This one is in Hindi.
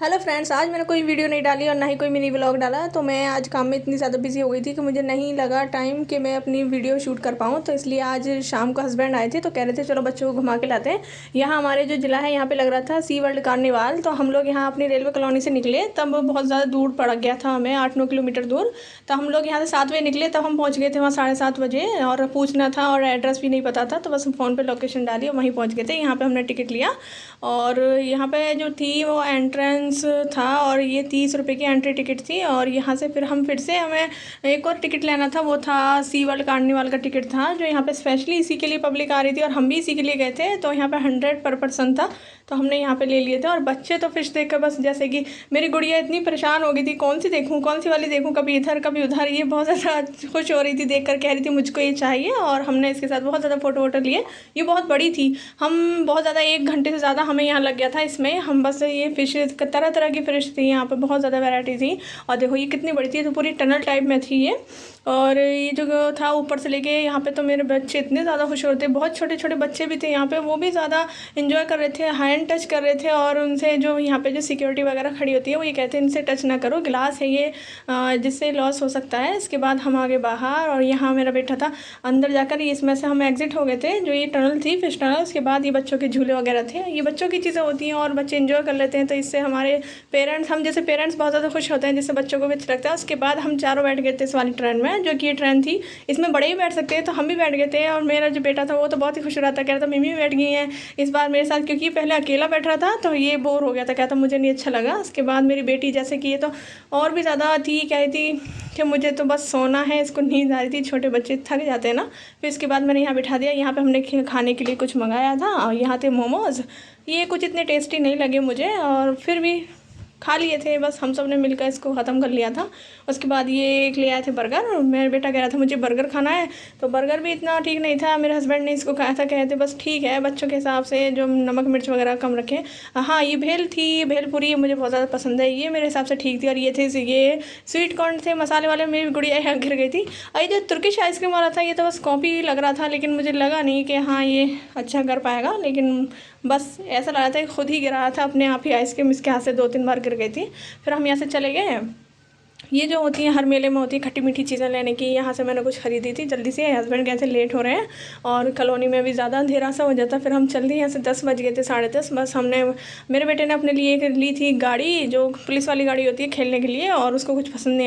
हेलो फ्रेंड्स, आज मैंने कोई वीडियो नहीं डाली और ना ही कोई मिनी व्लॉग डाला। तो मैं आज काम में इतनी ज़्यादा बिजी हो गई थी कि मुझे नहीं लगा टाइम कि मैं अपनी वीडियो शूट कर पाऊँ। तो इसलिए आज शाम को हस्बैंड आए थे तो कह रहे थे चलो बच्चों को घुमा के लाते हैं। यहाँ हमारे जो ज़िला है यहाँ पे लग रहा था सी वर्ल्ड कार्निवाल। तो हम लोग यहाँ अपनी रेलवे कॉलोनी से निकले, तब बहुत ज़्यादा दूर पड़ गया था हमें, 8-9 किलोमीटर दूर। तो हम लोग यहाँ से 7 बजे निकले, तब हम पहुँच गए थे वहाँ 7:30 बजे। और पूछना था और एड्रेस भी नहीं पता था, तो बस फ़ोन पर लोकेशन डाली और वहीं पहुँच गए थे। यहाँ पर हमने टिकट लिया और यहाँ पे जो थी वो एंट्रेंस था और ये 30 रुपये की एंट्री टिकट थी। और यहाँ से फिर हमें एक और टिकट लेना था, वो था सी वर्ल्ड कार्निवाल का टिकट था, जो यहाँ पे स्पेशली इसी के लिए पब्लिक आ रही थी और हम भी इसी के लिए गए थे। तो यहाँ पे 100 पर पर्सन था, तो हमने यहाँ पे ले लिए थे। और बच्चे तो फिश देख कर बस, जैसे कि मेरी गुड़िया इतनी परेशान हो गई थी, कौन सी देखूँ कौन सी वाली देखूँ, कभी इधर कभी उधर। ये बहुत ज़्यादा खुश हो रही थी देख कर, कह रही थी मुझको ये चाहिए। और हमने इसके साथ बहुत ज़्यादा फ़ोटो वोटो लिए। ये बहुत बड़ी थी, हम बहुत ज़्यादा 1 घंटे से ज़्यादा हमें यहाँ लग गया था इसमें। हम बस ये फ़िश तरह तरह की फ़िश थी यहाँ पे, बहुत ज़्यादा वैरायटी थी। और देखो ये कितनी बड़ी थी, तो पूरी टनल टाइप में थी ये। और ये जो था ऊपर से लेके यहाँ पे, तो मेरे बच्चे इतने ज़्यादा खुश होते, बहुत छोटे छोटे बच्चे भी थे यहाँ पे, वो भी ज़्यादा इन्जॉय कर रहे थे, हैंड टच कर रहे थे। और उनसे जो यहाँ पे जो सिक्योरिटी वगैरह खड़ी होती है, वो ये कहते हैं इनसे टच ना करो, गिलास है ये, जिससे लॉस हो सकता है। इसके बाद हम आगे बाहर, और यहाँ मेरा बेटा था अंदर जाकर, इसमें से हम एग्जिट हो गए थे, जो ये टनल थी फिश टनल। उसके बाद ये बच्चों के झूले वगैरह थे, ये बच्चों की चीज़ें होती हैं और बच्चे इन्जॉय कर लेते हैं। तो इससे हमारे पेरेंट्स, हम जैसे पेरेंट्स बहुत ज़्यादा खुश होते हैं, जिससे बच्चों को भी अच्छा लगता है। उसके बाद हम चारों बैठ गए थे इस वाली ट्रेन में, जो कि ये ट्रेन थी, इसमें बड़े ही बैठ सकते हैं, तो हम भी बैठ गए थे। और मेरा जो बेटा था वो तो बहुत ही खुश हो रहा था, कह रहा था मम्मी भी बैठ गई हैं इस बार मेरे साथ, क्योंकि पहले अकेला बैठ रहा था तो ये बोर हो गया था, कहता मुझे नहीं अच्छा लगा। उसके बाद मेरी बेटी जैसे कि ये तो और भी ज़्यादा थी, कह रही थी कि मुझे तो बस सोना है, इसको नींद आ रही थी, छोटे बच्चे थक जाते हैं ना। फिर इसके बाद मैंने यहाँ बिठा दिया। यहाँ पे हमने खाने के लिए कुछ मंगाया था, और यहाँ थे मोमोज़। ये कुछ इतने टेस्टी नहीं लगे मुझे, और फिर भी खा लिए थे, बस हम सब ने मिलकर इसको ख़त्म कर लिया था। उसके बाद ये एक ले आए थे बर्गर, और मेरा बेटा कह रहा था मुझे बर्गर खाना है, तो बर्गर भी इतना ठीक नहीं था। मेरे हस्बैंड ने इसको खाया था, कहते बस ठीक है, बच्चों के हिसाब से जो नमक मिर्च वगैरह कम रखें। हाँ, ये भेल थी, भेलपूरी मुझे बहुत ज़्यादा पसंद है, ये मेरे हिसाब से ठीक थी। और ये थे ये स्वीट कॉर्न थे मसाले वाले, मेरी गुड़िया यहाँ गिर गई थी। और ये जो तुर्किश आइसक्रीम वाला था, ये तो बस कॉपी लग रहा था, लेकिन मुझे लगा नहीं कि हाँ ये अच्छा कर पाएगा। लेकिन बस ऐसा लग रहा था कि खुद ही गिरा था अपने आप ही आइसक्रीम, इसके हाथ से 2-3 बार गिर गई थी। फिर हम यहाँ से चले गए। ये जो होती हैं हर मेले में होती है खट्टी मीठी चीज़ें लेने की, यहाँ से मैंने कुछ खरीदी थी जल्दी से। हस्बैंड कहते लेट हो रहे हैं और कॉलोनी में भी ज़्यादा अंधेरा सा हो जाता। फिर हम चल दिए यहाँ से, 10 बज गए थे, 10:30। बस हमने, मेरे बेटे ने अपने लिए ली थी गाड़ी, जो पुलिस वाली गाड़ी होती है खेलने के लिए, और उसको कुछ पसंद नहीं आया।